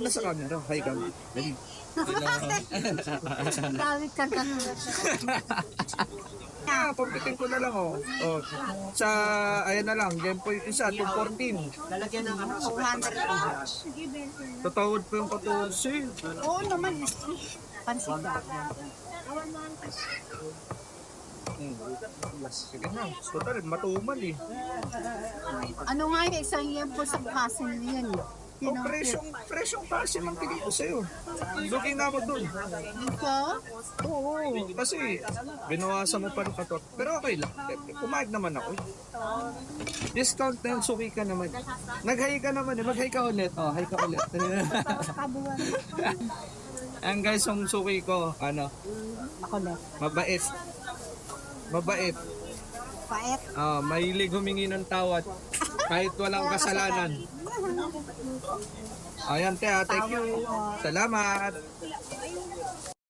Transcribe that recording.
muna sa camera. Hi, Gab. Dali. Dawit ka ka. Pampitin ko na lang, oh. Oh. Sa, ayan na lang, Game Point isa, 214. 200. Tatawad pa yung 14. Oo naman. Pansit. Sige na. Total, matumal eh. Ano nga yung isang yan po sa kasin yan. Oh, presyong kasi ang tingin ko sa'yo. Looking na ako dun. Ito? Oo, kasi binawasan mo pa ng 14. Pero okay lang. Pumayag naman ako. Discount na yung suki ka naman. Nag-hi ka naman eh. Mag-hi ka ulit. Oh, hi ka ulit. Kabuan. Ang guys, yung suki ko, ano, Ako na. mabait. Mabait. Paet. Mahilig humingi ng tawad. Kahit walang kasalanan. Ayan, te, thank you. Salamat.